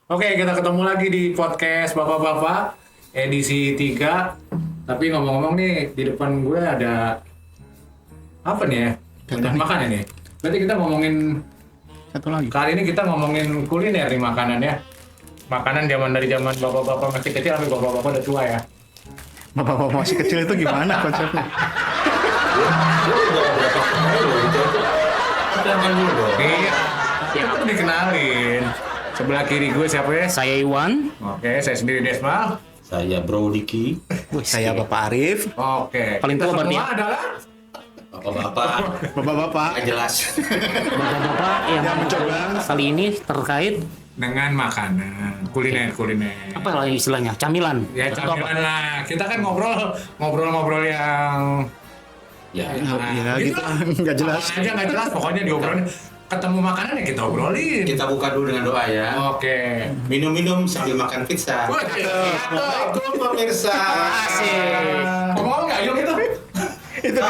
Oke, kita ketemu lagi di podcast Bapak-Bapak edisi 3. Tapi ngomong-ngomong nih, di depan gue ada apa nih ya? Banyak makanan nih. Berarti kita ngomongin Satu lagi. kali ini kita ngomongin kuliner nih makanan ya. Makanan dari zaman bapak-bapak masih kecil sampai bapak-bapak udah tua ya. Bapak-bapak masih kecil itu gimana konsepnya? Iya, kita dikenalin. Sebelah kiri gue siapa ya? Saya Iwan. Oke, saya sendiri Desmal. Saya Bro Diki. Saya Bapak Arif. Oke. Paling kita tua semua berarti ya? adalah Bapak-bapak. Bapak-bapak Nggak jelas. Bapak-bapak yang mencoba kali ini terkait dengan makanan, kuliner. apa lah istilahnya, camilan. Ya Atau camilan lah. Kita kan ngobrol yang Ya, ya gitu nggak jelas. apa aja nggak jelas. Pokoknya diobrolin. Ketemu makanan ya kita obrolin. kita buka dulu dengan doa ya. Oke. Minum-minum sambil makan pizza. Assalamualaikum pemirsa. Ngomong nggak yuk itu? Itu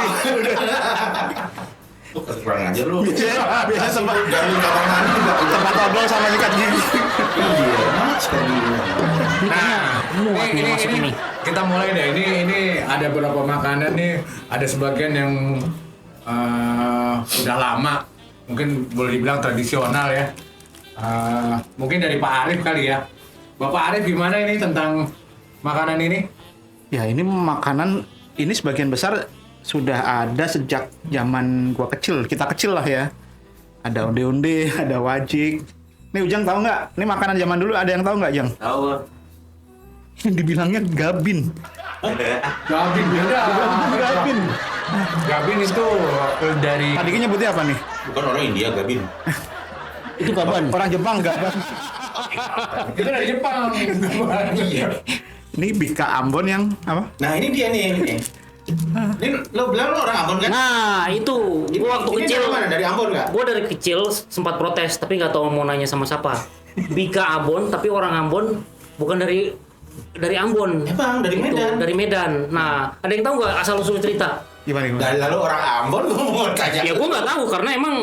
Kurang aja lu. biasa tempat Dari kamar mandi nggak udah. tempat ngobrol sama nyikat gigi. Iya, sekali. Ini masuk ini. kita mulai deh. Ini ada beberapa makanan nih. Ada sebagian yang udah lama, mungkin boleh dibilang tradisional ya. Mungkin dari Pak Arif kali ya. Bapak Arif gimana ini tentang makanan ini? Ya ini makanan ini sebagian besar sudah ada sejak zaman gua kecil. Kita kecil lah ya. Ada onde-onde, ada wajik. Nih Ujang tahu nggak? Ini makanan zaman dulu ada yang tahu nggak Jang? Tahu. Yang dibilangnya gabin. Gabin beda. Gabin. Gabin itu dari Adiknya nyebutnya apa nih? Bukan orang India, Gabin. Itu kapan? Orang Jepang gaban. itu dari Jepang. Iya. Ini Bika Ambon yang apa? Nah ini dia nih. Ini lo bilang lo orang Ambon kan? Nah, itu gua waktu Ini kecil. dari mana? Dari Ambon nggak? Gua dari kecil sempat protes tapi nggak tahu mau nanya sama siapa. Bika Ambon tapi orang Ambon bukan dari Ambon. Emang dari Itu, Medan. dari Medan. Nah, ada yang tahu nggak asal usul cerita? Gimana? Dari lalu orang Ambon gue mau tanya. Ya gua nggak tahu karena emang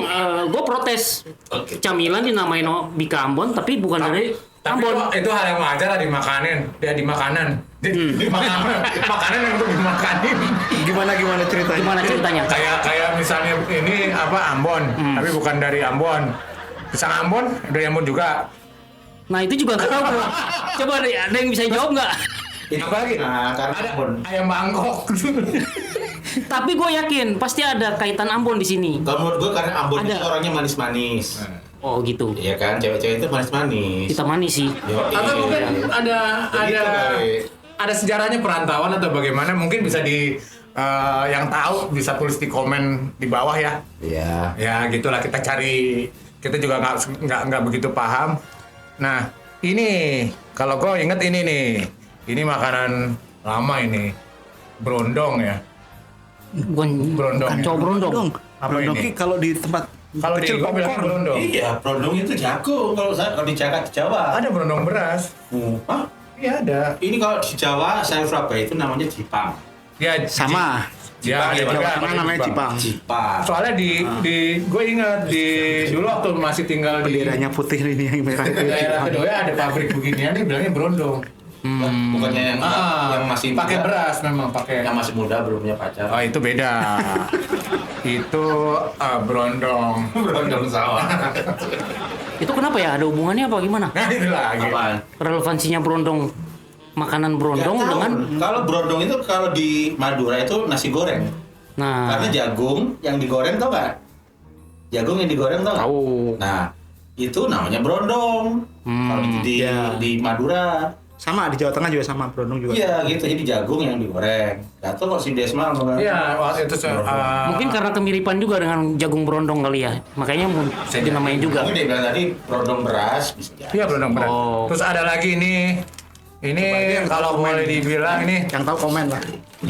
gua protes. Oke. Camilan dinamain Bika Ambon tapi bukan dari Tapi Ambon. itu hal yang wajar lah dimakanin, di makanan. Di makanan, makanan yang untuk dimakanin. Gimana ceritanya? Gimana ceritanya? Kayak misalnya ini apa Ambon, tapi bukan dari Ambon. Pisang Ambon dari Ambon juga. Nah, itu juga nggak tahu gua. Coba ada yang bisa jawab nggak? Apa lagi? Nah, karena Ada Ambon. ayam Bangkok. Tapi gue yakin pasti ada kaitan Ambon di sini. Kalau menurut gue karena Ambon Ada. itu orangnya manis-manis. Oh gitu. Iya kan, cewek-cewek itu manis-manis. Kita manis sih. Atau mungkin Begitu, kali. ada sejarahnya perantauan atau bagaimana? Mungkin bisa yang tahu bisa tulis di komen di bawah ya. Iya. Ya gitulah kita cari. Kita juga nggak begitu paham. Nah ini kalau gue inget ini nih, ini makanan lama ini, brondong ya. Bukan Brondong. cowok brondong. Apa Brondong ini? ki kalau di tempat Kalau di kecil gue bilang popcorn. brondong. Iya, brondong itu jago kalau di Jawa. Ada brondong beras. Hah? Iya ada. Ini kalau di Jawa, saya Surabaya itu namanya Jipang. Ya Sama. Ya, ada Jipang, juga Jawa Tengah namanya Jipang. Jipang. Soalnya di gue ingat dulu waktu masih tinggal di Benderanya putih ini yang merah itu daerah Jipang. kedua ada pabrik beginian, dia bilangnya brondong. Bukannya yang masih pakai muda, beras memang pakai. yang masih muda belum punya pacar. Oh itu beda. Itu brondong. Brondong sawah. Itu kenapa ya? Ada hubungannya apa gimana? Nah itu lagi. Apaan? Relevansinya brondong, makanan brondong Nggak tahu. dengan. Kalau brondong itu kalau di Madura itu nasi goreng. Nah, Karena jagung yang digoreng tau nggak? Jagung yang digoreng tau nggak? tahu. Nah, itu namanya brondong. Kalau itu ya. di Madura. Sama di Jawa Tengah juga sama brondong juga. Iya gitu, jadi jagung yang digoreng. Gak tau kalau si Desma Iya waktu itu Mungkin karena kemiripan juga dengan jagung brondong kali ya. Makanya dinamain juga. Dia bilang tadi brondong beras bisa jadi. Iya brondong beras. Oh. Terus ada lagi ini kalau boleh dibilang ini Yang tahu komen lah.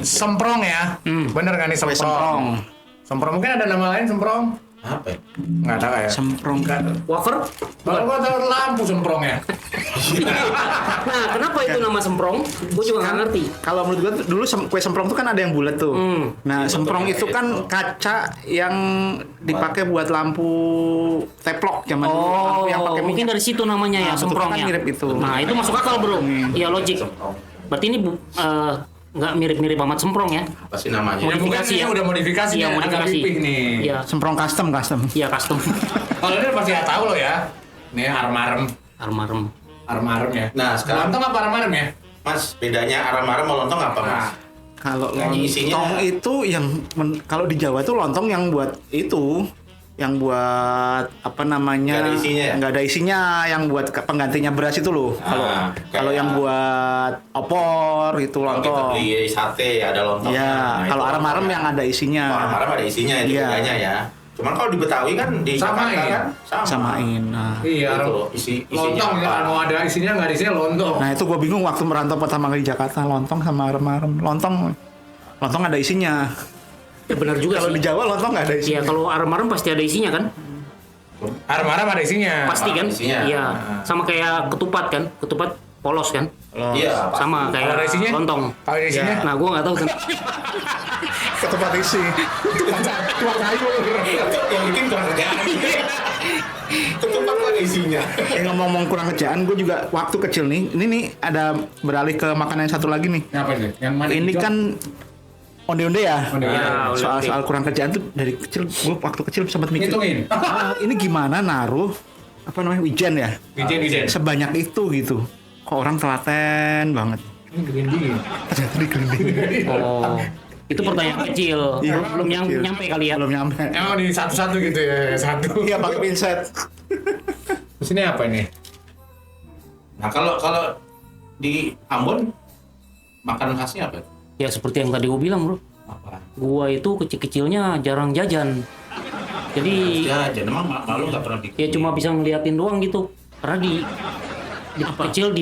semprong ya. Bener kan nih Kue semprong? semprong. Semprong mungkin ada nama lain semprong? Apa ya? Nggak tahu ya. Semprong. Wafer? Kalau gua tahu lampu semprongnya. Nah, kenapa itu nama semprong? Gue juga nggak ngerti. Kalau menurut gua tuh, dulu kue semprong tuh kan ada yang bulat tuh. Nah, semprong bentuknya itu kayak kan itu. kaca yang dipakai buat lampu teplok zaman dulu. Lampu Oh, yang pakai mungkin minyak. dari situ namanya ya, Nah, semprong bentuknya ya. kan mirip itu. Nah, itu masuk akal, Bro. Iya, logik. Semprong. Berarti ini nggak mirip-mirip amat semprong ya? Apa sih namanya? Ya, mungkin Modifikasi ini ya? udah modifikasi Iya, nih, agak modifikasi. pipih nih. Iya, Semprong custom. iya custom. Kalau ini pasti ya tahu lo ya. Nih arem-arem ya. Nah, sekarang Lontong apa arem-arem ya? Mas, bedanya aram-aram sama lontong apa, Mas? Nah, Kalau Yang isinya- lontong itu yang kalau di Jawa tuh lontong yang buat itu, yang buat apa namanya? Nggak ada isinya ya? Nggak ada isinya, yang buat penggantinya beras itu loh. Ah, Kalau kayak- yang buat opor itu Kalau kita lontong. beli sate ada lontong. Iya, kalau arem-arem yang ada isinya. Arem-arem ada isinya itu Iya. bedanya ya. Cuman kalau di Betawi kan di Samain. Jakarta kan Samain. Nah, iya. Itu loh, isinya Lontong ya, apa? mau ada isinya nggak ada isinya lontong. nah itu gue bingung waktu merantau pertama kali di Jakarta, lontong sama arem-arem. Lontong ada isinya. Ya benar juga Kalau sih. di Jawa lontong nggak ada Iya, isinya. kalau arem-arem pasti ada isinya kan? Arem-arem ada isinya. Pasti kan? isinya. Iya. Sama kayak ketupat kan? Ketupat polos kan? Iya, pasti. Sama Kalau ada kayak isinya? lontong. Kalau ada isinya? Nah, gue nggak tahu kan. Ketupat isi. Tuang kayu. Yang bikin kurang kerjaan. Ketupat ada isinya. Ngomong-ngomong kurang kerjaan, gue juga waktu kecil nih. Ini nih ada beralih ke makanan yang satu lagi nih. Apa ini? Yang mana? Ini hijau? kan onde-onde ya. Onde-onde. Ya, Soal kurang kerjaan tuh dari kecil, gue waktu kecil sempat mikir. Ngitungin. Ini gimana naruh apa namanya wijen ya? Wijen. Sebanyak itu gitu. Kok orang telaten banget. Ini dingin. Ternyata digelinding. Oh, itu pertanyaan kecil. Iya, Belum kecil. nyampe kali ya. Belum nyampe. Emang di satu-satu gitu ya, satu. Iya pakai pinset. Terus ini apa ini? Nah, kalau di Ambon makanan khasnya apa? Ya seperti yang tadi gue bilang, Bro. Apa? Gua itu kecil-kecilnya jarang jajan. Jadi Ya, jadi emang malu nggak pernah bikin. ya cuma bisa ngeliatin doang gitu. Karena di kecil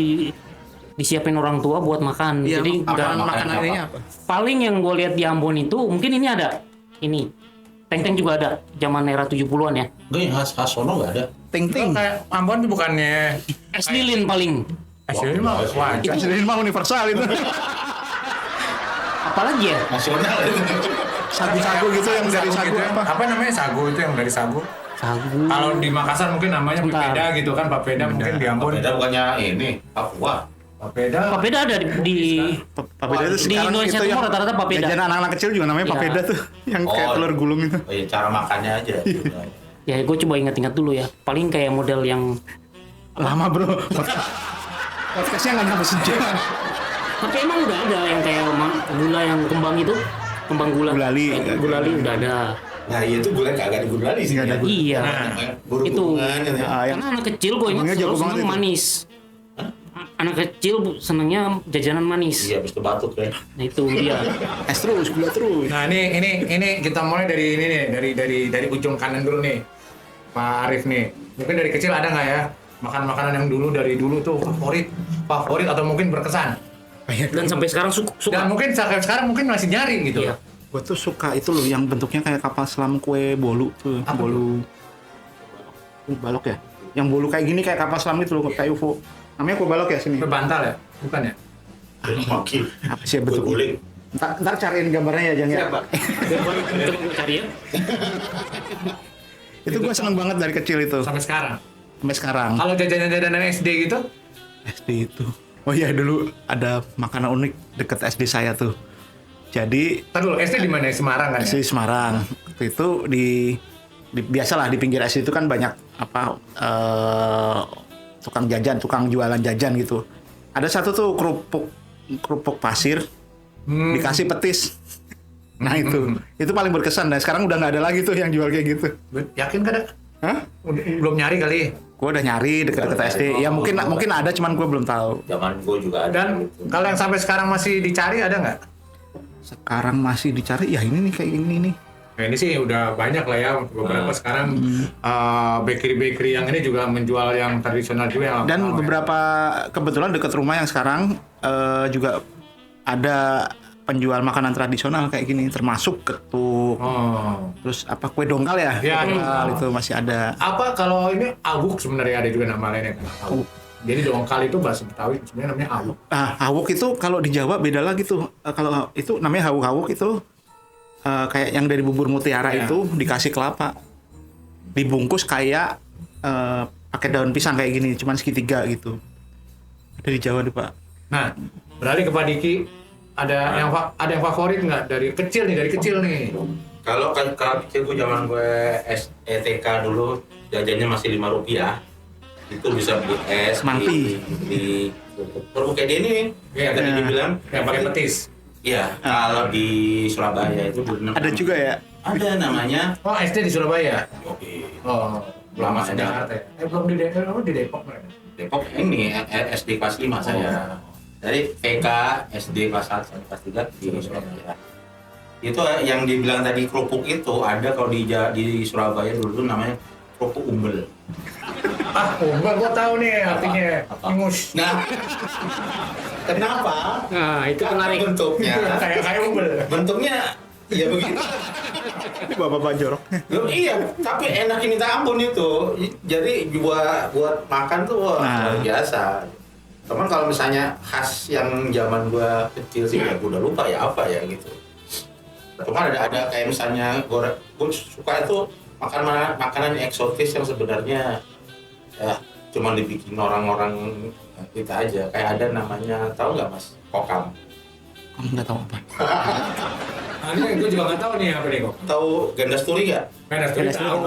disiapin orang tua buat makan. Iya, Jadi nggak makanan ini apa? paling yang gue lihat di Ambon itu mungkin ini ada. Ini Teng-teng juga ada zaman era 70-an ya. Enggak, yang khas sono nggak ada. Ting-ting. Kayak Ambon tuh bukannya Es lilin paling. ini mah wajar. Kasih mah universal itu. Apalagi ya? Nasional itu. Sagu-sagu gitu yang dari sagu gitu. apa? Apa namanya sagu itu yang dari sagu? Sagu. Kalau di Makassar mungkin namanya Bentar. papeda gitu kan, papeda mungkin di Ambon. Beda bukannya ini Papua. Papeda. Papeda ada di Papeda itu Di sekarang Indonesia itu Timur yang rata-rata papeda. jajan anak-anak kecil juga namanya Iya. papeda tuh, yang kayak Oh. telur gulung itu. Oh iya, cara makannya aja. ya gue coba ingat-ingat dulu ya. Paling kayak model yang Lama bro. Podcastnya nggak nyampe sejam. tapi emang udah ada yang kayak gula yang kembang itu, kembang gula. Gulali. Gulali udah ada. Nah, iya itu gulai kagak ada gulali sih. Nggak ada ya. Iya. Burung-burungan gitu ya. Ah, yang Karena anak kecil gue ingat Emangnya selalu jago banget seneng itu. manis. Anak kecil senengnya jajanan manis. Iya, habis itu batuk ya. Nah itu dia. es terus, gula terus. Nah ini kita mulai dari ini nih, dari ujung kanan dulu nih, Pak Arif nih. Mungkin dari kecil ada nggak ya makanan yang dari dulu tuh favorit atau mungkin berkesan? Dan sampai sekarang Dan suka. mungkin sekarang mungkin masih nyari gitu. Iya. Gue tuh suka itu loh yang bentuknya kayak kapal selam kue bolu tuh. Apa Bolu. Balok ya? Yang bolu kayak gini kayak kapal selam gitu loh, kayak UFO. Namanya kue balok ya sini. Kue bantal ya? Bukan ya? Makin. Apa sih Kue bentuknya? guling. Ntar cariin gambarnya ya Jang ya. Coba gue cari ya. Itu gue seneng banget dari kecil itu Sampai sekarang. sampai sekarang. Kalau jajanan SD gitu, SD itu. Oh iya dulu ada makanan unik deket SD saya tuh. Jadi ntar dulu SD di mana? Semarang kan ya? SD Semarang. Waktu itu di biasalah di pinggir SD itu kan banyak apa tukang jajan, tukang jualan jajan gitu. Ada satu tuh kerupuk pasir dikasih petis. Nah itu paling berkesan dan sekarang udah nggak ada lagi tuh yang jual kayak gitu. Yakin kan ada? Hah? Belum nyari kali. Gue udah nyari deket-deket SD. Ya mungkin ada cuman gue belum tahu. Zaman gue juga ada. Dan kalau yang sampai sekarang masih dicari ada nggak? Sekarang masih dicari ya ini nih kayak gini nih. Nah, ini sih udah banyak lah ya beberapa sekarang bakery yang ini juga menjual yang tradisional juga yang Dan beberapa kebetulan dekat rumah yang sekarang juga ada penjual makanan tradisional kayak gini, termasuk ketuk, Oh. terus apa kue dongkal ya? Ya, Dongkal itu masih ada. Apa kalau ini awuk sebenarnya ada juga nama lainnya kan? Awuk. Jadi dongkal itu bahasa Betawi sebenarnya namanya awuk. Nah, hawuk itu kalau di Jawa beda lagi tuh. Kalau itu namanya hawuk-hawuk itu kayak yang dari bubur mutiara Ya. itu dikasih kelapa, dibungkus kayak pakai daun pisang kayak gini, cuman segitiga gitu. Ada di Jawa tuh Pak. Nah, beralih ke Pak Diki, ada yang favorit nggak dari kecil nih? Kalau kecil gue zaman gue SETK dulu jajannya masih Rp5. Itu bisa beli es Semangti. di kerupuk kayak gini nih. Iya, Yang tadi iya. dibilang Yang pakai petis. Iya, kalau di Surabaya itu dulu Ada juga ya? ada namanya Oh, SD di Surabaya. Oke. Oh, belum Lama masuk ada. Jakarta ya? Belum di Depok mereka. Depok ini SD kelas 5 saya. Dari PK SD kelas 1 sampai kelas 3 di Surabaya. Itu yang dibilang tadi kerupuk itu ada kalau di Surabaya dulu namanya kerupuk umbel. Ah, umbel gua tahu nih artinya. Apa? Ingus. Nah, kenapa? Nah, itu Karena menarik. bentuknya. Kayak umbel. Bentuknya ya begitu. Bapak jorok. Loh, iya, tapi enak ini minta ampun itu. Jadi buat makan tuh wah, luar biasa. Cuman kalau misalnya khas yang zaman gua kecil sih ya gua udah lupa ya apa ya gitu. Cuman ada kayak misalnya gua suka itu makanan eksotis yang sebenarnya ya cuma dibikin orang-orang kita aja. Kayak ada namanya, tahu nggak Mas? Kokam. Kamu nggak tahu apa? Nah, ini gue juga nggak tahu nih apa nih kok. Tahu ganda turi nggak? Menas tuh Menas tahu.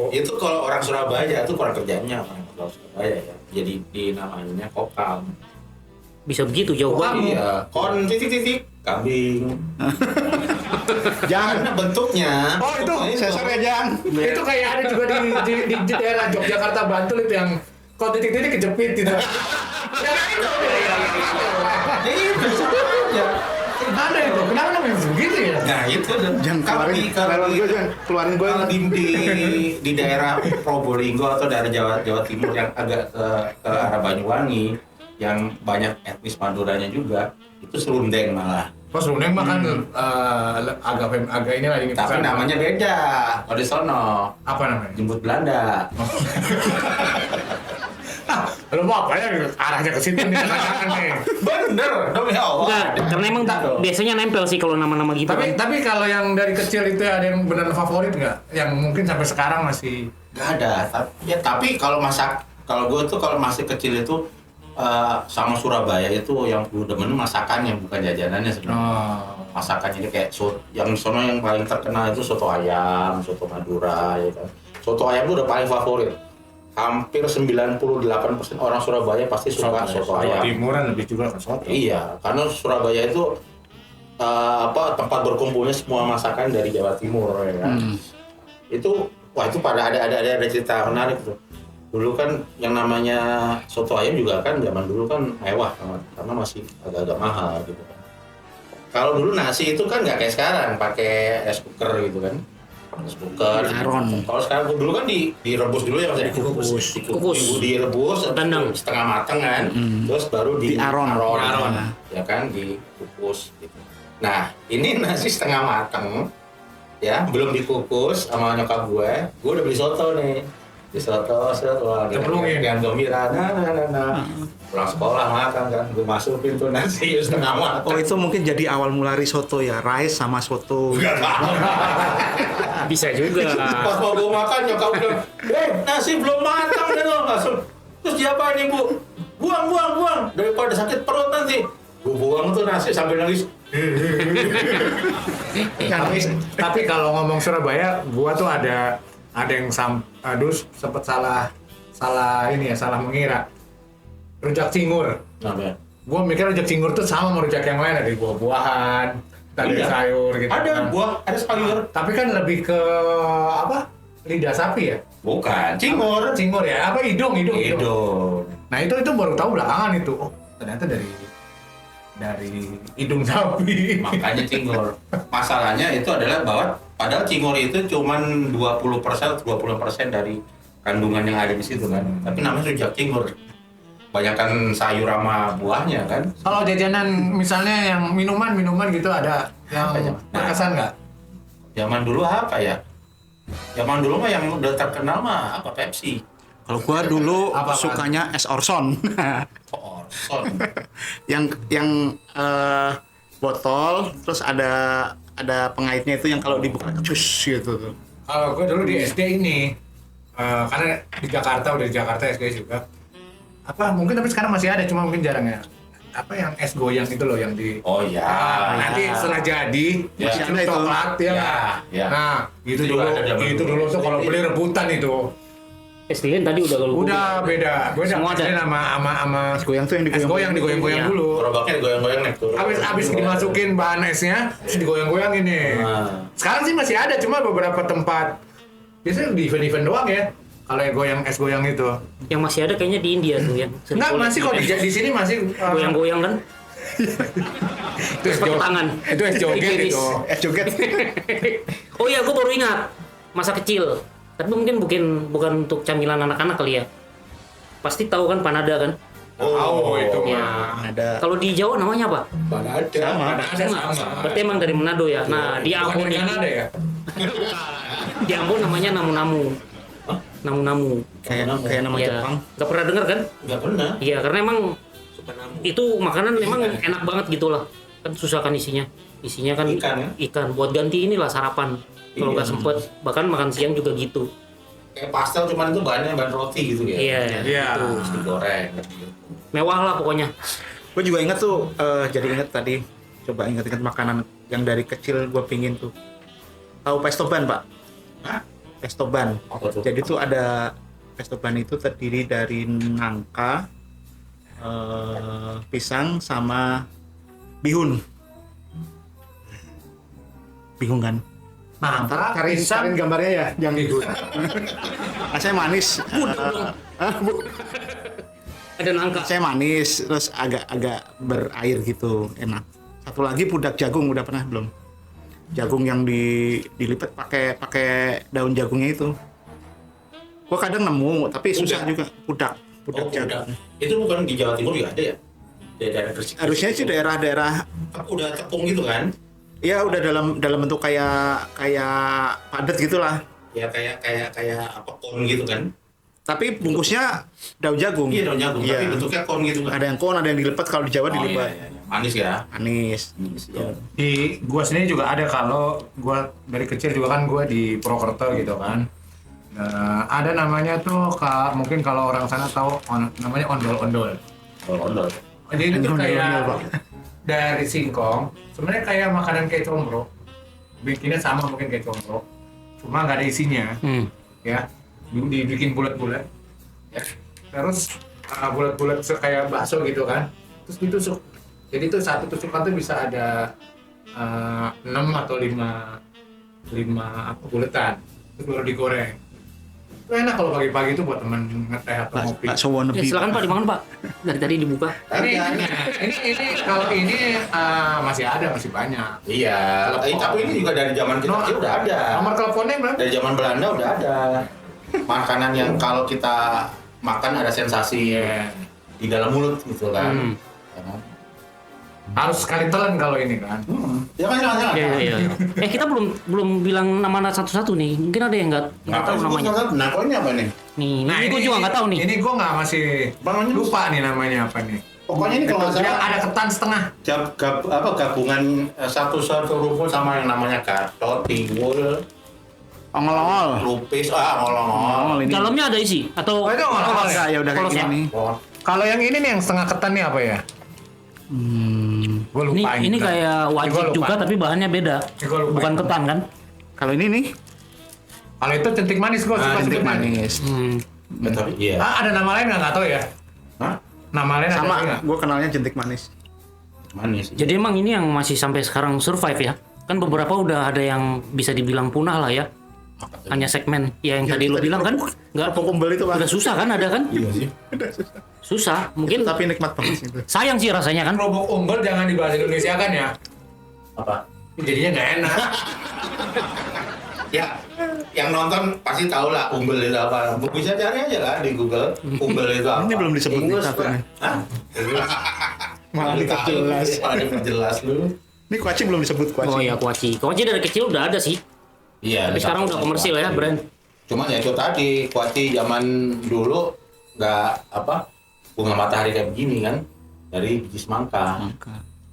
Itu kalau orang Surabaya itu kurang kerjanya orang Surabaya ya. Jadi dinamainya kokam. Bisa begitu jauh banget. Iya, kon titik-titik kambing. Jangan. Karena bentuknya. Oh, itu Sensor ya Jang. Itu kayak ada juga di daerah Yogyakarta Bantul itu yang kok titik-titik kejepit gitu. Ya itu. Itu sebenarnya. Ada itu. Kenapa namanya begitu ya? Nah itu Jangan keluarin gue Jang. Keluarin gue. kalau di daerah Probolinggo atau daerah Jawa Timur yang agak ke arah Banyuwangi yang banyak etnis Maduranya juga itu serundeng malah. Pas Runeng makan agak ini lagi Tapi namanya beda. Kalau di sono apa namanya? jemput Belanda. Lo mau apa ya? Arahnya ke situ nih. Nih. Bener demi Allah. Enggak, karena emang biasanya nempel sih kalau nama-nama gitu kan. Tapi kalau yang dari kecil itu ada yang benar favorit nggak? Yang mungkin sampai sekarang masih Gak ada. Tapi kalau gue tuh kalau masih kecil itu sama Surabaya itu yang gue demen masakan yang bukan jajanannya sebenarnya. Masakannya ini kayak yang sono yang paling terkenal itu soto ayam, soto Madura ya kan. Soto ayam itu udah paling favorit. Hampir 98% orang Surabaya pasti suka soto ayam. Timuran lebih juga kan soto. Iya, karena Surabaya itu tempat berkumpulnya semua masakan dari Jawa Timur ya kan. Itu pada ada cerita menarik tuh. Dulu kan yang namanya soto ayam juga kan zaman dulu kan mewah karena masih agak-agak mahal gitu kan. Kalau dulu nasi itu kan nggak kayak sekarang pakai rice cooker gitu kan. Rice cooker. Aron. Kalau sekarang dulu kan direbus dulu ya Mas. Kukus. Direbus Tendang. setengah mateng kan. Terus baru Di aron. Ya kan dikukus gitu. Nah, ini nasi setengah mateng ya, belum dikukus sama nyokap gue udah beli soto nih. Di soto, Cemplungin. dengan gembira, pulang sekolah makan kan, gue masukin tuh nasi setengah mateng. Oh itu mungkin jadi awal mula risotto ya, rice sama soto. Gak tahu. Bisa juga. Pas mau gue makan nyokap bilang, nasi belum matang deh lo langsung. Terus diapain ibu? Buang, daripada sakit perut nanti. Gue buang tuh nasi sambil nangis. Tapi kalau ngomong Surabaya, gua tuh ada yang sempat salah mengira. Rujak cingur. Namanya. Gua mikir rujak cingur tuh sama sama rujak yang lain, ada buah-buahan, ada Iya. sayur gitu. Ada kan. buah, ada sayur. Tapi kan lebih ke apa? Lidah sapi ya? Bukan, cingur. Cingur ya? Apa hidung. Hidung. Nah itu baru tahu belakangan itu. Oh ternyata dari hidung sapi. Makanya cingur. Masalahnya itu adalah bahwa padahal cingur itu cuman 20% dari kandungan yang ada di situ kan. Tapi namanya rujak cingur. Banyakan sayur sama buahnya kan. Kalau jajanan misalnya yang minuman gitu ada yang Apa, Jam? berkesan nggak? Zaman dulu apa ya? Zaman dulu mah yang udah terkenal mah apa Pepsi. Kalau gua dulu Apa-apaan? sukanya es Orson. Orson. yang botol terus ada pengaitnya itu yang kalau dibuka cus gitu tuh. Kalau gue dulu di SD ini, karena di Jakarta SD juga. Apa mungkin tapi sekarang masih ada, cuma mungkin jarang ya. Apa yang es goyang itu loh yang di Oh ya. nanti setelah jadi Ya. masih ada itu coklat ya. Ya, ya. Nah, itu Itu dulu juga ada zaman itu dulu. dulu tuh kalau beli rebutan itu. SDN tadi udah kalau Udah beda. Gue Semua ada. sama Es goyang tuh yang es goyang digoyang-goyang Iya. dulu. Gerobaknya digoyang-goyang nih tuh. Abis dimasukin bahan esnya, terus digoyang-goyang ini. Nah. Sekarang sih masih ada, cuma beberapa tempat. Biasanya di event-event doang ya. Kalau yang goyang es goyang itu. yang masih ada kayaknya di India tuh yang sering Enggak, kulit. masih kok di sini masih goyang-goyang kan. itu es pakai jo- tangan. Itu es joget Iris. itu. Es joget. Oh iya, gue baru ingat masa kecil. Tapi mungkin bukan untuk camilan anak-anak kali ya. Pasti tahu kan panada kan? Oh, itu Iya. mah. Ada Kalau di Jawa namanya apa? Ada. Sama. Ada sama. Berarti emang dari Manado ya. Nah, di Bukan Ambon dari ini, Kanada ya? di Ambon namanya namu-namu. Namu-namu. kayak nama Iya. Jepang. Gak pernah dengar kan? Nggak pernah. Iya, karena emang itu makanan emang enak banget gitu lah. Kan susah kan isinya. Isinya kan Ikan, ya? ikan. Buat ganti inilah sarapan. Kalau Iya. nggak sempet, bahkan makan siang juga gitu. Kayak pastel cuman itu bahannya bahan roti gitu ya. Iya. Iya. Terus digoreng. Mewah lah pokoknya. Gue juga inget tuh, jadi inget tadi. Coba inget-inget makanan yang dari kecil gue pingin tuh. Tahu pesto ban, Pak? Hah? Pesto ban. Apa tuh? Jadi tuh ada pesto ban itu terdiri dari nangka, pisang sama bihun. Bihun kan? Nah, Cariin gambarnya ya, yang bihun. Rasanya manis. Ada nangka. Saya manis, terus agak berair gitu, enak. Satu lagi pudak jagung, udah pernah belum? Jagung yang dilipat pakai daun jagungnya itu. Gua kadang nemu, tapi susah juga pudak Oh, jagung. udah. Itu bukan di Jawa Timur juga ada ya? Di daerah Gresik. Harusnya sih daerah-daerah, Udah tepung gitu kan? ya udah dalam bentuk kayak padat gitulah. Ya kayak apa kon gitu kan? Tapi bungkusnya daun jagung. Iya daun jagung, Iya. tapi bentuknya kon gitu kan? Ada yang kon, ada yang dilipat. Kalau di Jawa Oh, dilipat. iya, iya. Manis ya? Manis. Iya. Di gua sendiri juga ada, kalau gua dari kecil juga kan gua di Purwokerto gitu kan. Nah, ada namanya tuh mungkin kalau orang sana tahu namanya ondol-ondol. Ondol. Jadi itu tuh Ondol-ondol, kayak Pak. dari singkong, sebenarnya kayak makanan kayak combro. Bikinnya sama mungkin kayak combro, cuma nggak ada isinya, ya. Dibikin bulat-bulat, ya. Terus bulat-bulat kayak bakso gitu kan. Terus ditusuk. Jadi tuh satu tusukan tuh bisa ada 6 atau 5 apa buletan. Terus baru digoreng. Itu enak kalau pagi-pagi tuh buat teman ngeteh atau ngopi. Bakso wannabe. Silakan Pak, dimakan Pak. Dari tadi dibuka. Ini kalau ini masih ada, masih banyak. Iya, tapi ini juga dari zaman kita kecil udah ada. Nomor teleponnya berapa? Dari zaman Belanda udah ada. Makanan yang kalau kita makan ada sensasi Iya. di dalam mulut gitu kan. Ya kan? Harus sekali telan kalau ini kan. Ya kan, jangan. Iya. Kita belum bilang nama satu-satu nih. Mungkin ada yang nggak tahu namanya. Nah, kalau ini apa nih? Nih, ini gue juga nggak tahu nih. Ini gue nggak masih Namanya lupa nih namanya apa nih. Pokoknya ini kalau nggak Yang salah ada ketan setengah. gabungan satu rumpun sama yang namanya gatot, tiwul, Ongol-ongol. lupis, ngolong-ngolong. Ongol ini. Dalamnya ada isi atau Oh, itu nggak Oh, ada. enggak, ya udah kayak Polos ya? gini. Kalau yang ini nih yang setengah ketan nih apa ya? Gue lupa ini Bang. kayak Ini gua wajib lupa. juga tapi bahannya beda. Ini gua lupa. Bukan ketan kan? Kalau ini nih, Kalau itu centik manis gue suka jentik sebutnya. manis. Tapi iya. Ada nama lain nggak tahu ya? Hah? Nama lain ada Sama, nggak? gue kenalnya jentik manis. Manis. Jadi emang ini yang masih sampai sekarang survive ya? Kan beberapa udah ada yang bisa dibilang punah lah ya. Hanya segmen ya yang tadi lu bilang kan nggak Kumpul itu Pak. udah susah kan ada kan? Iya sih. Susah. Mungkin Tapi nikmat banget itu. sayang sih rasanya kan. Kerupuk umbel jangan dibahas Indonesia kan ya? Apa? Jadinya nggak enak. Ya, Yang nonton pasti tahu lah umbel itu apa. Bisa cari aja lah di Google. Umbel itu apa. Ini belum disebut nih Ingus, satu Pak. nih. Hah? Malah diperjelas. Malah diperjelas lu. Ini kuaci belum disebut kuaci. Oh ya kuaci. Kuaci dari kecil udah ada sih. Iya. Tapi sekarang udah komersil ya brand. Cuma ya itu tadi kuaci zaman dulu nggak apa bunga matahari kayak begini kan dari biji semangka.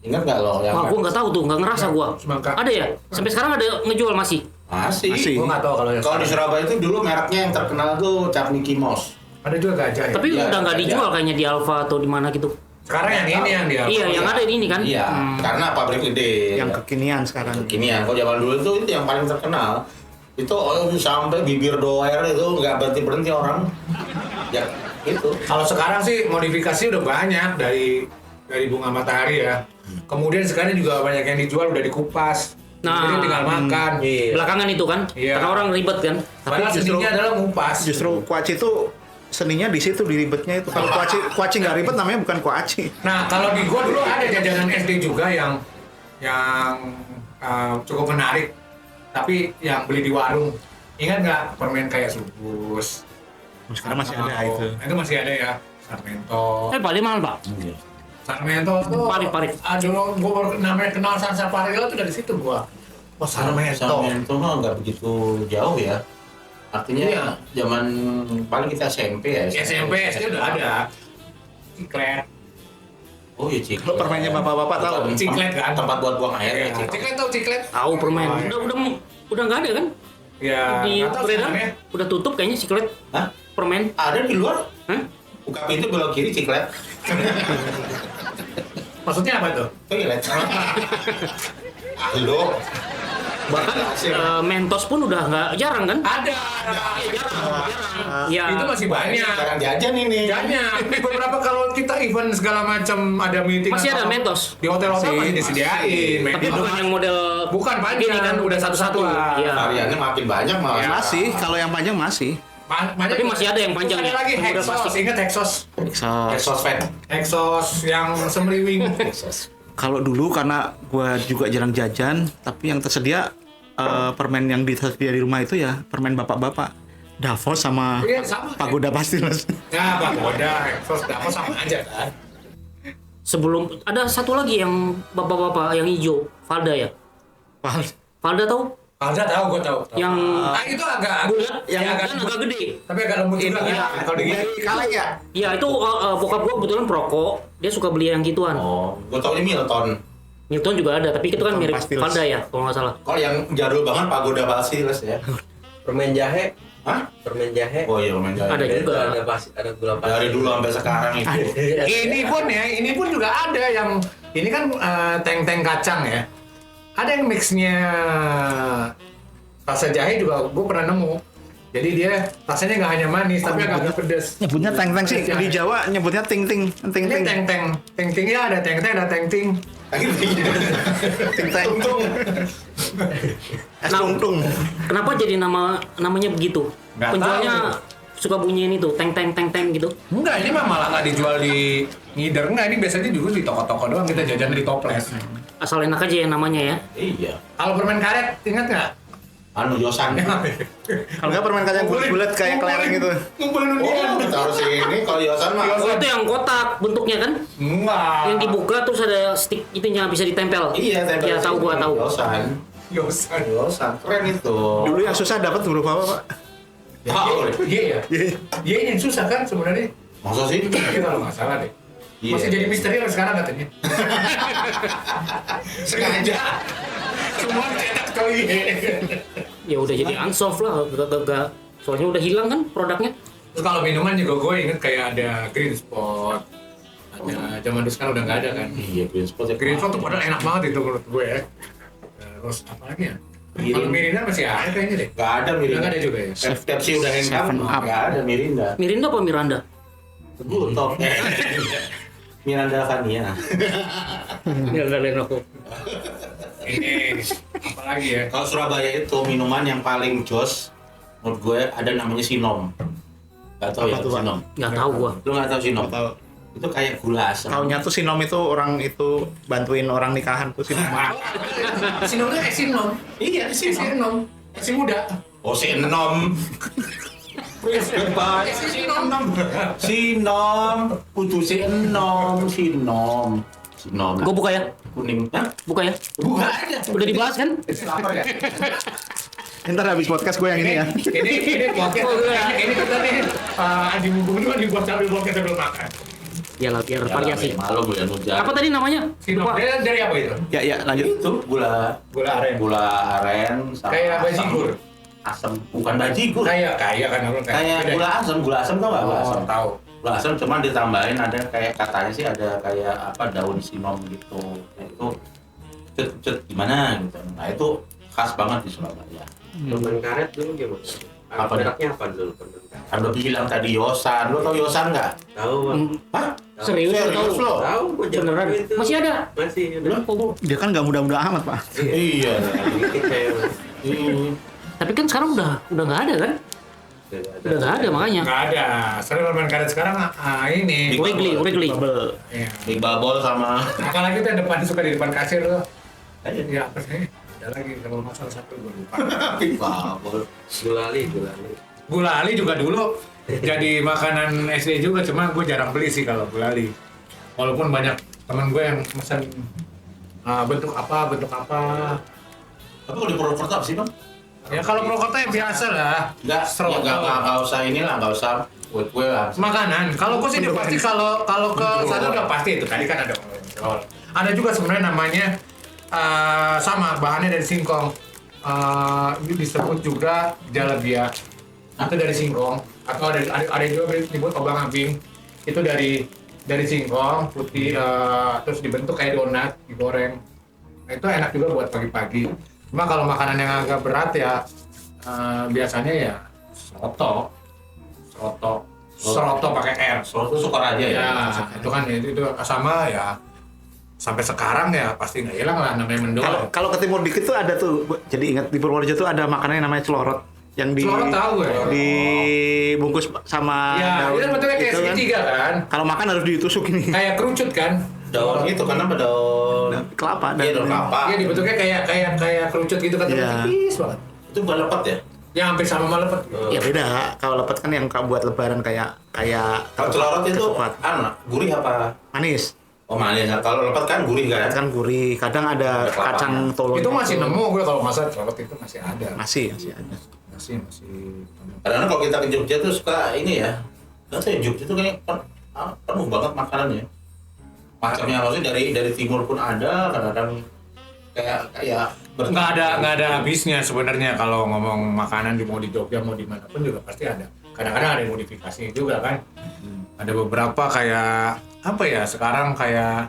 Ingat nggak lo yang Wah, gua nggak tahu tuh, nggak ngerasa gua. Semangka. Ada ya? Sampai sekarang ada ngejual masih. masih. Masih. Gue nggak tahu kalau yang Kalau di Surabaya itu dulu mereknya yang terkenal tuh Cap Mickey Mouse. ada juga gajah ya. Tapi Iya, udah nggak ada. dijual kayaknya di Alfa atau di mana gitu. Sekarang yang ini yang dia. Iya, yang ada ini kan. Iya, karena pabrik gede. Yang kekinian sekarang. Kekinian. Kalau zaman dulu itu yang paling terkenal. Itu sampai bibir doer itu nggak berhenti orang. Ya itu. Kalau sekarang sih modifikasi udah banyak dari bunga matahari ya. Kemudian sekarang juga banyak yang dijual udah dikupas. Nah, Jadi tinggal makan. Iya. Belakangan itu kan, Iya. karena orang ribet kan. Padahal seninya adalah ngupas. Justru kuaci itu seninya di situ, di ribetnya itu. Kalau kuaci nggak ribet namanya bukan kuaci. Nah, kalau di gua dulu ada jajanan SD juga yang cukup menarik. Tapi yang beli di warung. Ingat nggak permen kayak subus? Sekarang masih ada itu. Itu masih ada ya. Sarmento. Paling mahal pak. Sarmento tuh. Parit. Aduh, gua baru namanya kenal Sarsaparilla tuh dari situ gua. Oh, Sarmento. Sarmento mah nggak begitu jauh ya. Artinya Iya. zaman paling kita SMP ya. SMP, SD udah ada. Ciklet. Oh iya Ciklet. Kalau permennya bapak-bapak tahu. Ciklet kan? Tempat buat buang air ya. Ya, Ciklet tau Ciklet? Tahu permen. Oh, iya. Udah nggak ada kan? Ya, Di nggak tahu beredar sebenarnya. udah tutup kayaknya Secret Hah? permen. Ada di luar? Hah? Buka pintu belok kiri Ciklet. Maksudnya apa tuh? Toilet. Halo. Bahkan Mentos pun udah nggak jarang kan? Ada. Ya. Itu masih banyak. Sekarang jajan ini. Banyak. Di beberapa kalau kita event segala macam ada meeting. Masih ada atau- Mentos. Di hotel-hotel masih disediain. Tapi Mentos. bukan yang model Bukan panjang, gini kan udah satu-satu. Iya. Variannya makin banyak malah. Ya. Masih, kalau yang panjang masih. Banyak Tapi masih ada yang panjang Terus ya? Ada lagi Yang udah Hexos. plastik. Ingat Hexos? Exhaust fan. Hexos yang semriwing. Kalau dulu karena gua juga jarang jajan, tapi yang tersedia permen yang tersedia di rumah itu ya permen bapak-bapak. Davos sama Iya, sama. Pagoda Pastilles. Ya, Pagoda, Hexos, Davos sama aja kan. Sebelum ada satu lagi yang bapak-bapak yang hijau, Valda ya. Valda tahu? Ada tahu, gue tahu. Yang Itu agak bulat, yang yang agak kan agak gede. tapi agak lembut juga Iya. kan. Kalau digigit. Kaleng ya? Iya itu bokap gua kebetulan perokok, dia suka beli yang gituan. Oh, gue tau ini Milton. Milton juga ada, tapi itu kan Milton mirip Pastilles. Valda ya kalau nggak salah. Kalau yang jadul banget Pagoda Pastilles ya. Permen jahe, Hah? permen jahe. Oh iya, main Ada jalan. juga. Ada gula pasir. Dari dulu sampai sekarang itu. Ini pun juga ada yang ini kan teng-teng kacang ya. Ada yang mixnya rasa jahe juga gue pernah nemu. Jadi dia rasanya nggak hanya manis tapi agak pedas. Nyebutnya teng-teng sih. Di Jawa nyebutnya ting-ting. Ini Ting-ting. teng-teng ya ada teng-teng ada teng-ting. Ting-ting. Es tungtung. Kenapa jadi namanya begitu? Nggak Penjualnya suka bunyiin itu teng gitu. Enggak, ini mah malah nggak dijual di ngider. Enggak, ini biasanya dulu di toko-toko doang kita jajan di toples. Asal enak aja ya namanya ya. Iya. Kalau permen karet, ingat nggak? Anu Yosan. Kalau nggak permen kacang bulat kayak kelereng gitu. Ngumpulin undian. Oh, taruh sini. Kalau Yosan mah. Oh, itu yang kotak bentuknya kan? Enggak. Yang dibuka terus ada stick itunya bisa ditempel. Iya, tempel Ya tahu sini. gua tahu. Yosan. Yosan. Yosan. Keren itu. Dulu yang susah dapat berupa apa, Pak? Tahu deh. Iya ya. Iya ini yang susah kan sebenarnya. Masa sih? Iya kalau nggak salah deh. Iya. Masih jadi misteri sampai sekarang katanya. Sengaja. Semua dicetak kali. Ya udah jadi unsolved lah, gak. Soalnya udah hilang kan produknya. Terus kalau minuman juga gue inget kayak ada Green Spot. Ada zaman dulu sekarang udah nggak ada kan. Iya, Green Spot ya. Green Spot tuh padahal enak banget itu menurut gue ya. Terus apa lagi ya? Kalau Mirinda masih ada kayaknya deh. Gak ada Mirinda. Nggak ada juga ya? Pepsi udah handcam. Seven Up. Gak ada Mirinda. Mirinda apa Miranda? Teguh top. Miranda Fania. Miranda Lenovo. Ini apa lagi ya? Kalau Surabaya itu minuman yang paling jos menurut gue ada namanya Sinom. Gak tau Apa ya tuh, Pak? Sinom. Nggak tahu gua. Lu gak tau Sinom? Tahu. Itu kayak gula asam. Taunya tuh Sinom itu orang itu bantuin orang nikahan tuh Sinom. Sinom tuh Sinom. Iya, Sinom. Sinom. Masih muda. Oh, si Enom. Bebas. Sinom. Kudu si Enom. Sinom. Gue buka ya. Kuning. Hah? Buka ya. Buka aja. Udah dibahas kan? Lapar ya? Ntar habis podcast gue yang ini ya. Ini podcast. Ini kita nih Adi Mumpung itu kan dibuat sambil podcast sambil makan. Ya lah, biar variasi. Malu gue yang hujan. Apa tadi namanya? Sinom. Dari apa itu? Ya lanjut. Itu gula Gula aren. sama Kayak asam. bajigur. Asam, bukan bajigur. Kayak kan orang Kayak gula asam tau nggak? Gula asam. Tahu. Gula asam cuman ditambahin ada kayak katanya sih ada kayak apa daun sinom gitu. Nah, itu cet gimana gitu. Nah itu khas banget di Surabaya. Permen karet dulu gimana? Apa Mereknya apa dulu permen karet? Kan udah bilang tadi Yosan, lo tau Yosan nggak? Tahu Bang. Hah? Serius Serius tahu? lo? Tahu gua jalan Beneran? itu. Masih ada? Masih ada. Dia kan nggak muda-muda amat pak. Iya. Dikit saya. Tapi kan sekarang udah nggak ada kan? Udah nggak ada makanya. Nggak ada. Sekarang permen karet sekarang ini. Wrigley. Iya. Big Bubble sama Apalagi tuh yang depan suka di depan kasir tuh. Ya apa sih? Ada lagi kalau nggak salah satu gue lupa. Big Bubble. Gulali. Gula ali juga dulu jadi makanan SD juga, cuma gue jarang beli sih kalau gula ali. Walaupun banyak teman gue yang pesan bentuk apa. Tapi kalau di Purwokerto apa sih bang? Ya kalau Purwokerto ya biasa lah. Nggak, Stroke. nggak usah inilah, nggak usah kue lah. Makanan. Kalau gue sih udah pasti kalau ke sana udah pasti itu. Tadi kan ada kolesterol. Ada juga sebenarnya namanya sama bahannya dari singkong. Disebut juga jalabia. Itu dari singkong. Atau ada juga disebut obang-abing. Itu dari singkong putih terus dibentuk kayak donat, digoreng. Nah, itu enak juga buat pagi-pagi. Cuma kalau makanan yang agak berat ya biasanya ya Seroto pakai R. Soal itu suka aja ya. Itu kan itu sama ya sampai sekarang ya pasti nggak hilang lah namanya mendol. Kalau ke timur dikit tuh ada tuh. Jadi ingat di Purworejo tuh ada makanan yang namanya celorot. Yang Celorot tahu gue. dibungkus sama Ya, itu kan bentuknya kayak itu kan. segitiga kan. Kalau makan harus ditusuk ini. Kayak kerucut kan. Daun itu kan apa daun? Kelapa Iya daun kelapa. Iya dibentuknya kayak kerucut gitu kan, Iya. tipis banget. Itu bukan lepet ya? Ya hampir sama malepet. Ya beda. Kalau lepet kan yang buat lebaran kayak Kalau celorot itu ketupat. gurih apa? Manis. Oh manis. Kalau lepet kan gurih kan? Kan gurih. Kadang ada Ada kelapanya. kacang tolo. Itu masih nemu gue kalau masa celorot itu masih ada. Masih ada. Masih. Kadang-kadang kalau kita ke Jogja tuh suka ini ya. Nggak tahu ya Jogja tuh kayak penuh banget makanannya. Macamnya maksudnya dari timur pun ada. Kadang-kadang kayak Nggak ada habisnya sebenarnya kalau ngomong makanan mau di Jogja mau di mana pun juga pasti ada. Kadang-kadang ada modifikasi juga kan. Ada beberapa kayak apa ya sekarang kayak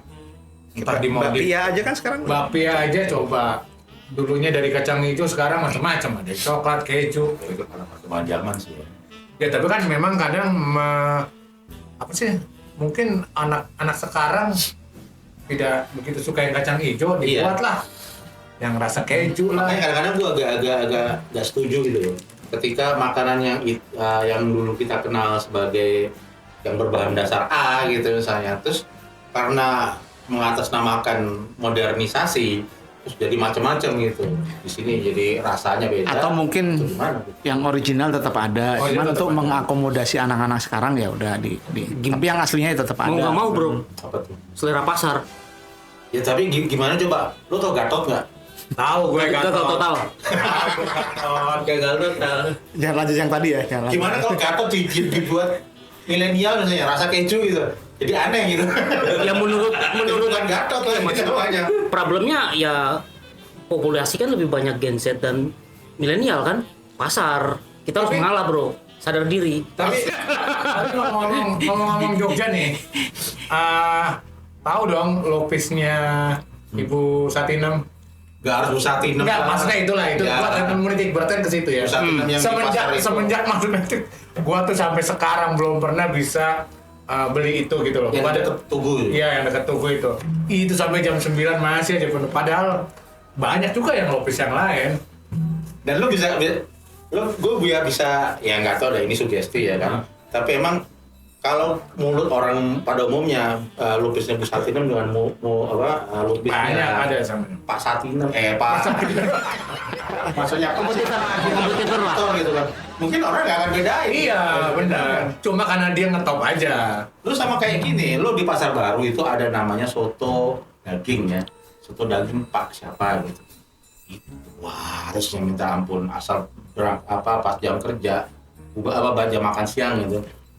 entah di Bakpia aja kan sekarang. Bapia aja coba. Dulunya dari kacang hijau sekarang macam-macam, ada coklat, keju. itu karena perkembangan zaman sih ya. Ya tapi kan memang kadang apa sih? Mungkin anak sekarang tidak begitu suka yang kacang hijau, dibuatlah yang rasa keju lah. Makanya kadang-kadang gue agak nggak setuju gitu loh. Ketika makanan yang dulu kita kenal sebagai yang berbahan dasar A gitu misalnya, terus karena mengatasnamakan modernisasi, terus jadi macam-macam gitu. Di sini jadi rasanya beda. Atau mungkin Itu gimana? yang original tetap ada. Oh, iya, Cuman tetap untuk ada. mengakomodasi anak-anak sekarang ya udah tapi yang aslinya tetap ada. Mau nggak mau bro, Apa tuh? selera pasar. Ya tapi gimana coba? Lu tau Gatot nggak? Tahu gue Gatot total. Gagal total. Jangan lanjut yang tadi ya. Jangan lanjut. Gimana kalau Gatot dibuat milenial misalnya rasa keju gitu? Jadi aneh gitu. Ya menurut Bukan Gatot lah gitu namanya. problemnya ya populasi kan lebih banyak Gen Z dan milenial kan, pasar. Kita harus Tapi- mengalah bro, sadar diri. tapi ngomong-ngomong Jogja nih, tahu dong lopisnya Ibu Satinem? Gak harus Busatinem. Enggak, maksudnya itulah itu. Ya. Gua menitik beratkan ke situ ya. Busatinem yang di pasar itu. Semenjak maksudnya itu, gua tuh sampai sekarang belum pernah bisa beli itu gitu loh. Yang Gua deket Tugu. Iya, yang dekat Tugu itu. Itu sampai jam 9 masih aja penuh. Padahal banyak juga yang lopis yang lain. Dan lu gue bisa ya nggak tahu deh ini sugesti ya kan. Tapi emang kalau mulut orang pada umumnya lupusnya Bu Satinem dengan lupusnya Banyak ada sama. Pak Satinem maksudnya Kompetitor lah. gitu kan. Mungkin orang nggak akan bedain. Iya, benar. Cuma karena dia ngetop aja. Lu sama kayak gini, lu di Pasar Baru itu ada namanya soto daging ya. Soto daging Pak siapa gitu. Itu wah, harusnya minta ampun asal pas jam kerja, jam makan siang gitu.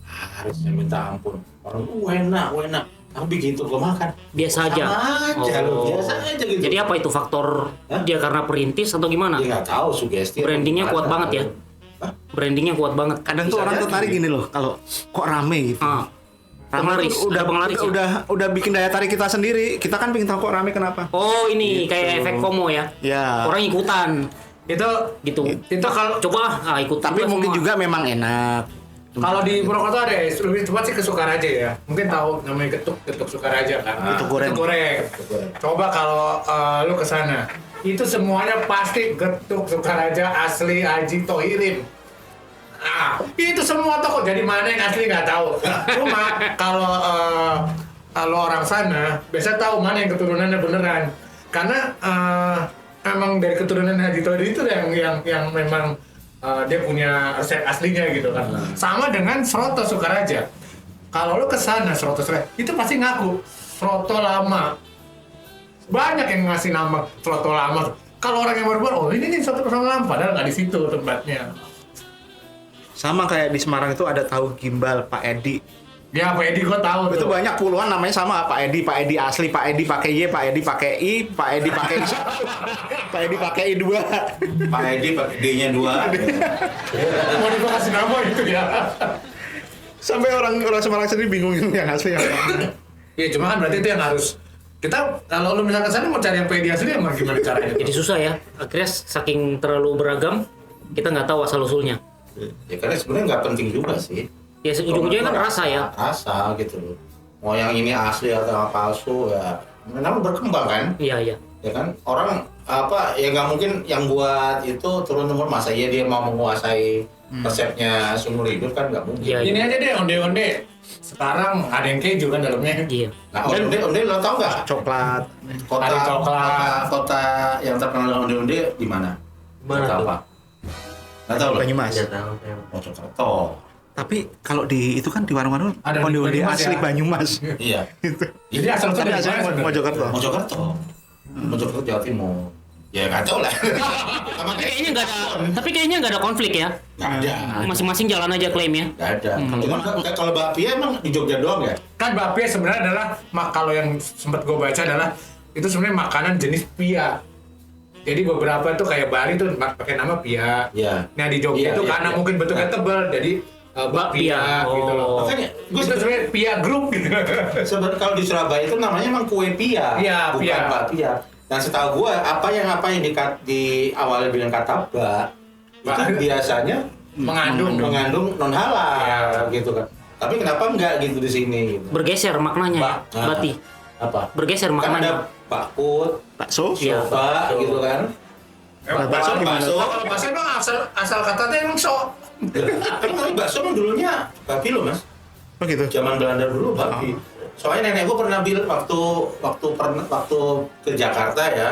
Harusnya minta ampun. Orang enak. Tapi begitu gua makan Biasa aja. sama aja, lu. Oh. Biasa aja gitu. Jadi apa itu faktor Hah? dia karena perintis atau gimana? Dia nggak tahu sugesti. Brandingnya apa kuat gimana. banget ya. Hah? Brandingnya kuat banget. Kadang tuh Bisa orang jadi. tertarik gini loh, kalau kok rame gitu. Penglaris, udah ada penglaris ya? udah bikin daya tarik kita sendiri. Kita kan pengen tahu kok rame kenapa. Oh ini Gitu. kayak efek FOMO ya. Ya. Orang ikutan Itu gitu. itu kalau Coba ikut. Tapi juga mungkin semua. juga memang enak. kalau di Purwokerto ada lebih cepat sih ke Sukaraja ya. Mungkin tahu namanya getuk Sukaraja kan. Getuk goreng. Getuk goreng. Coba kalau lu ke sana, itu semuanya pasti getuk Sukaraja asli Haji Tohirin. Ah, itu semua toko. Jadi mana yang asli nggak tahu. Cuma kalau orang sana biasa tahu mana yang keturunannya beneran. Karena emang dari keturunan Haji Tohirin itu yang memang dia punya resep aslinya gitu kan. Sama dengan Soto Sukaraja. Kalau lu ke sana Soto Sukaraja, itu pasti ngaku Soto lama. Banyak yang ngasih nama Soto lama. Kalau orang yang baru-baru, oh ini nih Soto lama, padahal nggak di situ tempatnya. Sama kayak di Semarang itu ada tahu gimbal Pak Edi. Ya Pak Edi gua tahu Itu tuh. banyak puluhan namanya sama Pak Edi asli, Pak Edi pakai Y, Pak Edi pakai I, Pak Edi pakai Pak Edi pakai I 2. Pak Edi pakai D-nya 2. Mau dikasih nama itu ya. Sampai orang Semarang sendiri bingung yang asli apa. Ya cuma kan berarti itu yang harus kita kalau lu misalkan sana mau cari yang Pak Edi asli emang gimana caranya? Jadi susah ya. Akhirnya saking terlalu beragam, kita nggak tahu asal usulnya. Ya karena sebenarnya nggak penting juga sih. Ya ujung-ujungnya kan rasa ya. Rasa gitu loh. Mau yang ini asli atau palsu ya. Namanya berkembang kan. Iya. Ya kan orang ya nggak mungkin yang buat itu turun temurun, masa iya dia mau menguasai resepnya seumur hidup kan nggak mungkin. Iya. Ini aja deh onde-onde. Sekarang ada yang keju kan dalamnya. Iya. Nah onde lo tau nggak Coklat. kota Ada coklat. kota yang terkenal dengan onde-onde di mana? Mana Kota tuh? apa? Nggak tahu loh. Banyumas. Nggak tahu saya. Mojokerto. Tapi kalau di itu kan di warung-warung Ada di onde-onde Banyumas asli ya? Banyumas. Iya. Jadi asal usul Tapi dari asalnya mana? Mojokerto. Mojokerto. Mojokerto Jawa Timur. Ya nggak tahu lah. Sama Tapi kayaknya nggak ada konflik ya. nggak ada. Masing-masing jalan aja klaim ya. Nggak ada. Cuman kalau bakpia emang di Jogja doang ya? Kan bapia sebenarnya adalah kalau yang sempat gue baca adalah itu sebenarnya makanan jenis pia. Jadi beberapa tuh kayak Bali tuh pakai nama pia. Iya. Nah di Jogja Iya, itu iya, karena iya. mungkin bentuknya tebal jadi bakpia Bakpia. gitu loh. Oh. Makanya gue Itu sebenarnya pia group gitu. sebenarnya kalau di Surabaya itu namanya emang kue pia, Iya, bukan pia. bakpia. Dan setahu gua apa yang diawali dengan kata bak itu Bak. biasanya mengandung non halal Iya. gitu kan. Tapi kenapa enggak gitu di sini? Gitu. Bergeser maknanya ya. Nah, Berarti apa? bergeser Kan ada maknanya. bakput, Bakso. Iya. soba gitu kan. Bakso gimana? Bakso. Kalau bahasa emang asal katanya emang sok. Emang bakso emang dulunya babi loh mas. Oh gitu. Zaman Belanda dulu babi. Soalnya nenek gua pernah bilang waktu ke Jakarta ya,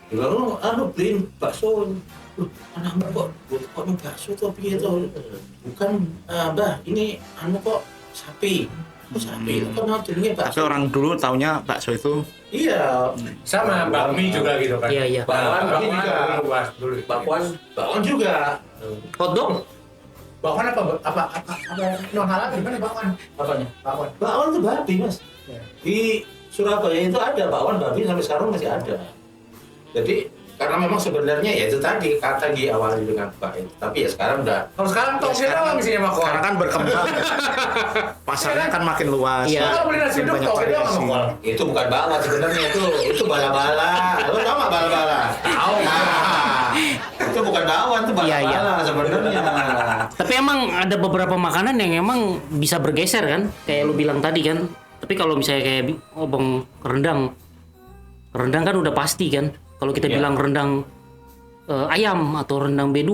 dia bilang lu beliin bakso. Loh, anakmu kok bakso tuh piye tuh? Bukan bah, ini kok sapi. Kok sapi? Kok mau jenenge Tapi bakso? orang dulu taunya bakso itu Iya. Sama bakmi juga gitu kan. Iya, iya. Bakwan juga. dulu. Bakwan juga. Hotdog? Bakwan apa non halal gimana bakwan? Apanya? Bakwan. Bakwan itu babi mas. Di Surabaya itu ada bakwan babi sampai sekarang masih ada. Jadi karena memang sebenarnya ya itu tadi kata diawali dengan bak itu. Tapi ya sekarang udah Kalau sekarang toge sekarang- doang isinya makol. sekarang kan berkembang. Pasarnya kan makin luas. Iya. Kalau beli nasi Makin uduk banyak toge doang variasi. makol. itu bukan bakwan sebenarnya itu bala-bala. Lo tau nggak bala-bala? Tahu. Nah, itu bukan bakwan itu Iya, iya. bala-bala sebenarnya. Tapi emang ada beberapa makanan yang emang bisa bergeser kan, kayak lu bilang tadi kan. Tapi kalau misalnya kayak obong rendang kan udah pasti kan. Kalau kita Iya. bilang rendang ayam atau rendang B2,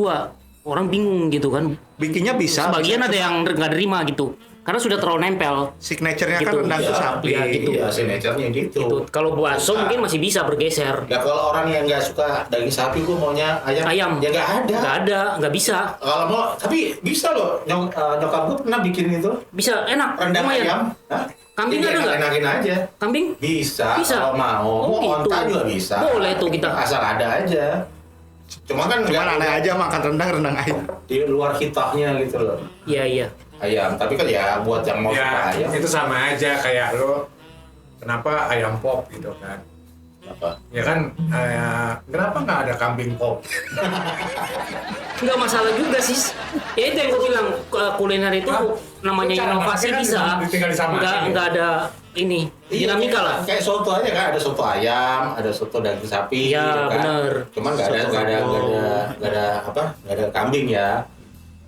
orang bingung gitu kan. Bikinnya bisa. Sebagian ada yang nggak terima gitu. karena sudah terlalu nempel. Signature-nya kan Gitu. rendang itu Iya, sapi. iya, gitu. Iya, signature-nya gitu. Gitu. Kalau bakso Susah. mungkin masih bisa bergeser. Ya kalau orang yang nggak suka daging sapi, gue maunya ayam. Ayam. Ya nggak ada. Nggak ada, nggak bisa. Kalau mau, tapi bisa loh. Nyokap gue pernah bikin itu Bisa, enak. rendang lumayan. ayam. Hah? Kambing Jadi ada nggak? enak-enakin aja. Kambing? Bisa, Bisa. kalau mau. Oh, Mau gitu. onta juga bisa. Boleh tuh kita. Asal ada aja. Cuma kan Cuman nggak aneh aja makan rendang ayam. di luar hitahnya gitu loh. Iya, iya. Ayam, tapi kan ya buat yang mau suka Ya ayam. itu sama aja kayak lo kenapa ayam pop gitu kan. Apa? Ya kan, kenapa nggak ada kambing pop? Nggak masalah juga sih. Ya itu yang gue bilang, kuliner itu Nah, namanya cara inovasi masaknya kan bisa. tinggal disamain ya. Nggak ada ini dinamika lah. Kayak soto aja kan, ada soto ayam, ada soto daging sapi. Iya, gitu kan. bener. Cuman nggak ada apa? Nggak ada kambing ya.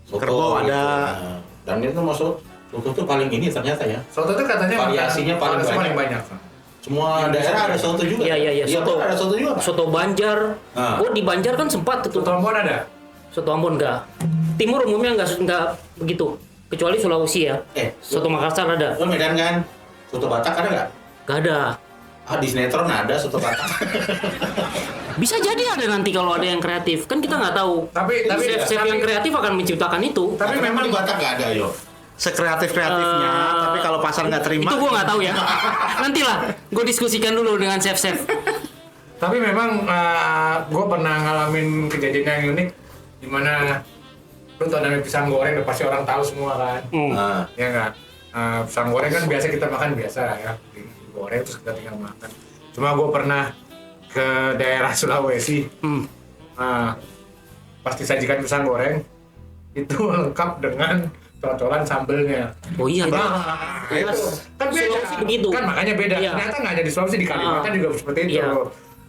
Soto Kerbau gitu. ada. Nah, dan itu masuk soto tuh paling ini ternyata ya. Soto itu katanya Variasinya paling paling banyak. banyak. Semua daerah ada soto juga. Iya. Soto. Ada soto juga. Soto Banjar. Nah. Oh, di Banjar kan sempat itu. Soto Ambon ada? Soto Ambon enggak. Timur umumnya enggak begitu. Kecuali Sulawesi ya. Soto Makassar ada. Lo Medan kan? Soto Batak ada nggak? Enggak ada. Ah, di sinetron ada soto Batak. Bisa jadi ada nanti kalau ada yang kreatif. Kan kita nggak tahu. Tapi Chef-chef yang kreatif akan menciptakan itu. tapi memang di Batak nggak ada yo. Sekreatif-kreatifnya, tapi kalau pasar nggak terima. Itu gua nggak tahu ya. Nantilah gue diskusikan dulu dengan chef-chef. Tapi memang gue pernah ngalamin kejadian yang unik di mana lu tau namanya pisang goreng udah pasti orang tahu semua kan. Nah, Ya nggak? Pisang goreng kan biasa kita makan biasa lah ya, digoreng terus kita tinggal makan. Cuma gue pernah ke daerah Sulawesi, pas disajikan pisang goreng itu lengkap dengan cocolan sambelnya. Oh iya. Nah, itu kan beda. Sulawesi begitu. Kan makanya beda. Iya. Ternyata nggak ada di Sulawesi, di Kalimantan juga seperti itu. Iya.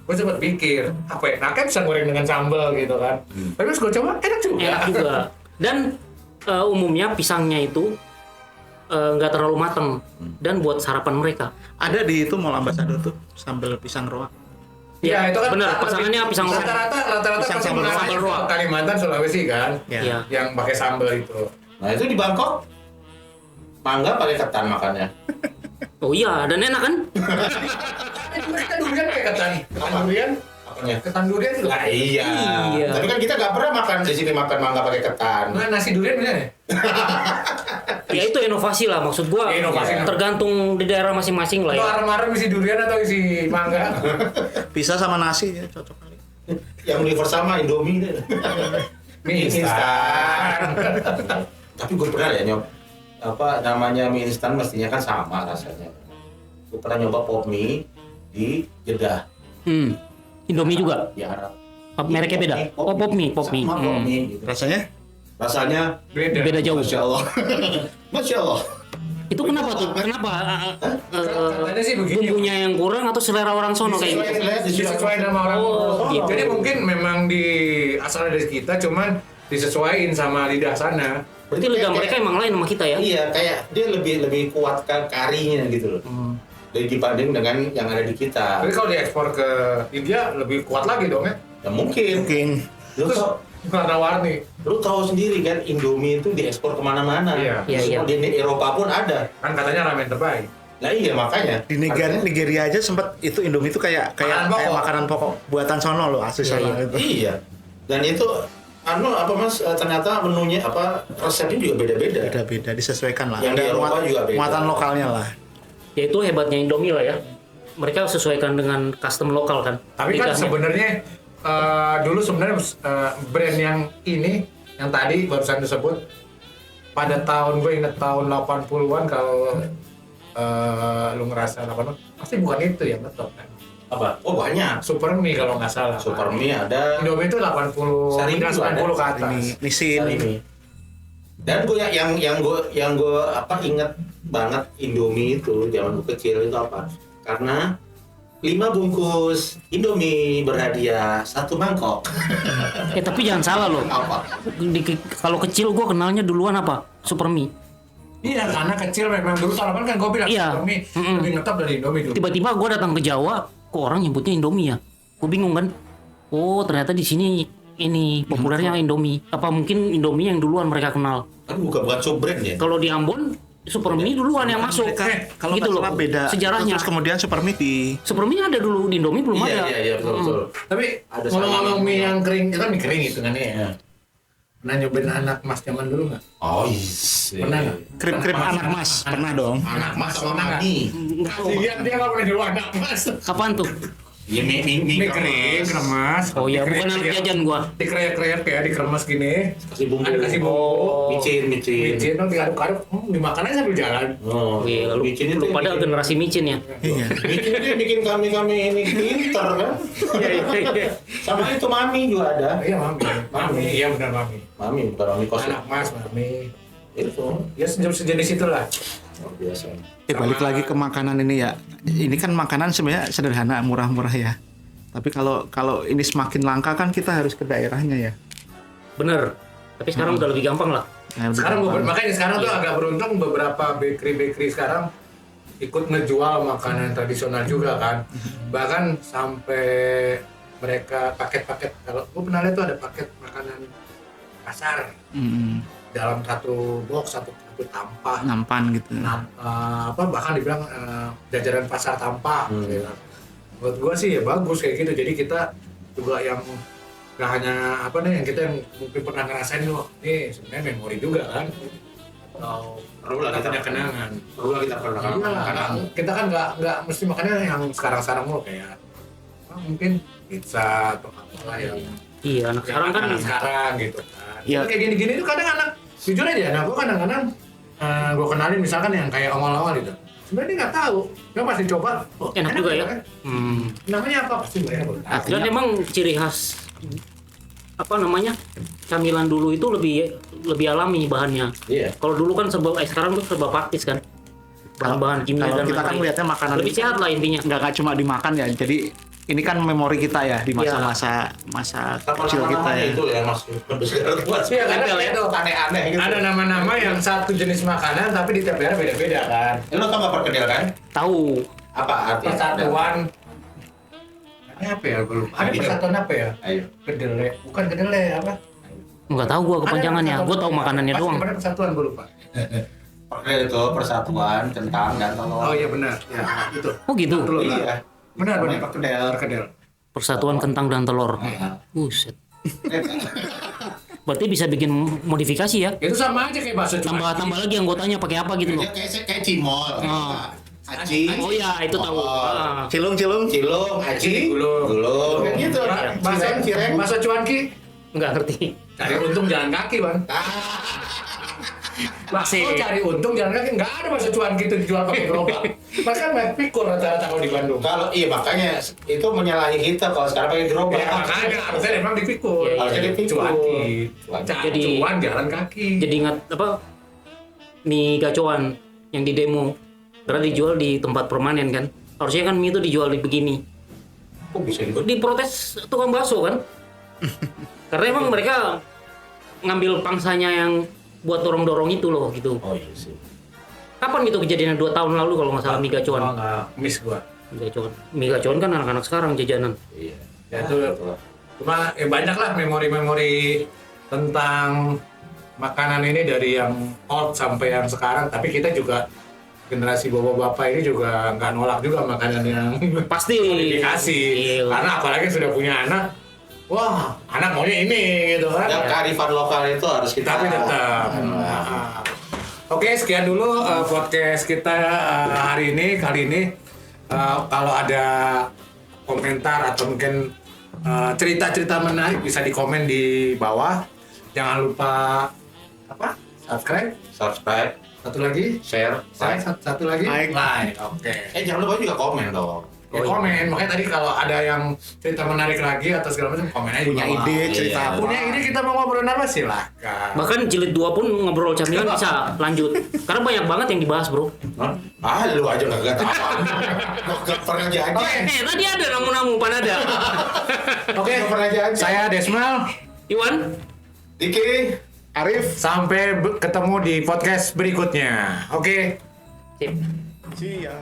Gue sempat pikir, apa enaknya pisang goreng dengan sambal gitu kan. Tapi terus gue coba, enak juga. Enak juga. Dan umumnya pisangnya itu nggak terlalu mateng dan buat sarapan mereka. Ada di itu Mall Ambassador tuh sambal pisang roa. Iya, itu kan bener, pasangannya pisang roa. Rata-rata Pisang pasti sambal mengarah roa. ke Kalimantan, Sulawesi kan. Ya. Yang pakai sambal itu. nah itu di Bangkok mangga pakai ketan makannya. Oh iya, dan enak kan? Kita durian kayak ketan durian. Apanya? Ketan durian itu lah. Iya. Iya. Tapi kan kita nggak pernah makan di sini makan mangga pakai ketan. Nah, nasi durian bener ya? Ya itu inovasi lah, maksud gua. Ya, inovasi. Tergantung di daerah masing-masing lah Itu ya. arem-arem isi durian atau isi mangga? Bisa sama nasi ya cocok kali. Yang universal mah Indomie deh. Mie instan. Tapi gue pernah ya nyoba apa namanya mie instan mestinya kan sama rasanya. Gue pernah nyoba pop mie di Jeddah Indomie juga. di Arab. Mereknya beda. Oh, pop mie. Sama pop mie gitu. Rasanya Rasanya Beda jauh. Masya Allah. Masya Allah. Itu kenapa tuh? Kenapa? Katanya sih begini. Bumbunya yang kurang atau selera orang sono kayak gitu? Disesuaikan sama orang. Oh, gitu. Jadi mungkin memang di asalnya dari kita, cuman disesuaikan sama lidah sana. Berarti lidah mereka emang lain sama kita ya? Iya, kayak dia lebih kuat karinya gitu loh. Dari dibanding dengan yang ada di kita. Tapi kalau diekspor ke India lebih kuat lagi dong ya. Ya mungkin. Lu Terus tau, warna-warni. lu tahu sendiri kan Indomie itu diekspor kemana-mana. Iya. Iya. Di Eropa pun ada. Kan katanya ramen terbaik. Nah iya makanya. di Nigeria aja sempat itu Indomie itu kayak makanan pokok buatan sono loh asli Iya, sono iya. itu. Iya. Dan itu ternyata menunya resepnya juga beda-beda. Beda-beda disesuaikan lah. Yang di Eropa juga beda. Muatan lokalnya lah. Ya itu hebatnya Indomie lah ya. Mereka sesuaikan dengan custom lokal kan. Tapi kan Lidahnya. sebenarnya dulu sebenarnya brand yang ini yang tadi barusan disebut pada tahun gue inget tahun 80-an kalau lu ngerasa 80-an pasti bukan itu yang betul kan. Apa? Oh banyak. Super Mie kalau nggak salah. Super Mie ada. Indomie itu 80 Sarimi dan juga 90 ke ada. atas. Nisin. Sarimi. Dan gue yang gue inget banget Indomie itu zaman gue kecil itu apa? Karena 5 bungkus Indomie berhadiah 1 mangkok. Tapi jangan salah loh. Apa? Kalau kecil gue kenalnya duluan apa? Super Mie. Iya, karena kecil memang dulu tahun kan gue bilang Iya. Indomie lebih ngetop dari Indomie dulu. Tiba-tiba gue datang ke Jawa, kok orang nyebutnya Indomie ya? Gue bingung kan. Oh ternyata di sini ini populernya Indomie. Apa mungkin Indomie yang duluan mereka kenal? Tapi bukan sub brand ya. Kalau di Ambon Super Mie duluan yang masuk. Kalau gitu nggak loh salah beda sejarahnya. terus kemudian Super Mie di Super Mie ada dulu di Indomie belum ada. Iya, betul. Tapi Ada ngomong-ngomong sama- mie yang kering, itu kan mie kering itu kan ya. Pernah nyobain anak mas zaman dulu nggak? Oh, iya. Pernah nggak? krip anak mas pernah dong. Anak mas sama Pernah nggak? mami. Iya, dia nggak pernah jual anak mas. Kapan tuh? Iya, mie Mie kering, kremes. Oh iya, bukan anak jajan gua. Dikreyak-kreyak ya, dikremes gini. Kasih bumbu. Ada kasih bumbu. Micin. Micin, nanti diaduk-aduk, dimakan aja sambil jalan. Oh, Iya, lu micin itu pada bikin- generasi micin ya. Iya. Micin itu bikin kami ini pinter kan. Iya. Sama itu mami juga ada. Iya, mami. Iya, benar mami. Mami bukan mami kos. Anak mas, mami. Itu Ya sejenis itulah. luar biasa. Balik lagi ke makanan ini ya. Ini kan makanan sebenarnya sederhana, murah-murah ya. Tapi kalau ini semakin langka kan kita harus ke daerahnya ya. Bener. Tapi sekarang udah lebih gampang lah. Nah, Sekarang gampang. makanya sekarang tuh agak beruntung beberapa bakery sekarang ikut ngejual makanan tradisional juga kan. Bahkan sampai mereka paket-paket, kalau gue pernah lihat tuh ada paket makanan pasar Mm, dalam satu box, satu tampah. nampan gitu. Bahkan dibilang jajaran pasar tampah. Gitu. Buat gue sih ya bagus kayak gitu. Jadi kita juga yang gak hanya yang kita yang mungkin pernah ngerasain loh, ini sebenarnya memori juga kan. Atau Perlu lah kita punya kenangan. Perlu lah kita pernah Iya, karena kita kan nggak mesti makannya yang sekarang mulu kayak mungkin pizza atau apalah yang Iya, anak sekarang kan makanan sekarang gitu kan. Iya. Kayak gini-gini tuh kadang anak jujur aja, anak gue kadang-kadang gue kenalin misalkan yang kayak ongol-ongol gitu. Sebenarnya dia nggak tahu, dia pasti coba. Oh, enak juga ya. kan? Hmm. Namanya apa pasti mereka baru tahu. Dan emang ciri khas camilan dulu itu lebih alami bahannya. iya. Kalau dulu kan sekarang tuh serba praktis kan. Bahan-bahan kimia Kalau dan kita kan lain-lain. melihatnya makanan lebih sehat lah intinya. nggak cuma dimakan ya. Jadi ini kan memori kita ya di masa kecil kita ya. Itu ya mas. Iya karena Tempel ya. itu Aneh-aneh gitu. ada nama-nama yang satu jenis makanan tapi di tiap daerah beda-beda kan. Lo tau nggak perkedel kan? Tahu. Apa artinya? Persatuan. Ini apa ya? Gue lupa. Ada persatuan apa ya? Ayo. Kedele. Bukan kedele apa? Nggak tahu gua kepanjangannya. Ada Gua tahu makanannya Pasti doang. Ada persatuan gue lupa. Perkedel itu persatuan kentang dan telur. Oh iya benar. Ya, itu. Oh gitu. Telur. Iya. Benar benar. Namanya perkedel. Perkedel. Persatuan kentang dan telur. Buset. Berarti bisa bikin modifikasi ya. Itu sama aja kayak bakso cuma. Tambah lagi anggotanya pakai apa gitu loh. Dia kayak cimol. Aci. Oh iya, itu tahu. Ah. Cilung. Cilung, aci, Gulung. Kayak gitu. Bakso Cireng. bakso cuanki. Nggak ngerti. Cari untung jalan kaki bang. Bakso cari untung jalan kaki. Nggak ada bakso cuanki itu dijual pakai gerobak. Bahkan naik pikul rata-rata kalau di Bandung. Kalau iya makanya itu menyalahi kita kalau sekarang pakai gerobak. Ya makanya harusnya emang dipikul. Iya, iya. Harusnya dipikul. Cuanki. Jadi- Cuan jalan kaki. Jadi ingat mie gacoan yang di demo karena dijual di tempat permanen kan. Harusnya kan mie itu dijual di begini. Kok bisa gitu? Diprotes tukang bakso kan. Karena emang mereka ngambil pangsanya yang buat dorong-dorong itu loh gitu. Oh iya sih. Kapan gitu kejadiannya 2 tahun lalu kalau nggak salah mie Oh, gacoan. nggak miss gua. Mie gacoan kan anak-anak sekarang jajanan. Iya. Ya itu cuma banyak lah memori-memori tentang makanan ini dari yang old sampai yang sekarang. Tapi kita juga generasi bapak-bapak ini juga nggak nolak juga makanan yang Pasti. modifikasi. Iya. Karena apalagi sudah punya anak, wah anak maunya ini gitu kan. Dan kearifan lokal itu harus kita. Tapi tetap. Oke, sekian dulu podcast kita hari ini. Kali ini kalau ada komentar atau mungkin cerita-cerita menarik bisa dikomen di bawah. Jangan lupa subscribe. Satu lagi, share, like. satu lagi, Like. Oke. Jangan lupa juga komen dong. Ya, komen. Makanya tadi kalau ada yang cerita menarik lagi atau segala macam komen aja. di Punya bawah. ide cerita Iya. apa? Punya ide kita mau ngobrolin apa silahkan. Bahkan jilid 2 pun ngobrol camilan bisa lanjut. Karena banyak banget yang dibahas, Bro. Hah? Ah, lu aja nggak tahu. Nggak pernah jadi. Tadi ada namu-namu Panada. Oke, Nggak pernah jadi. saya Desmal. Iwan, Diki. Arif. Sampai ketemu di podcast berikutnya. Oke. sip. See ya.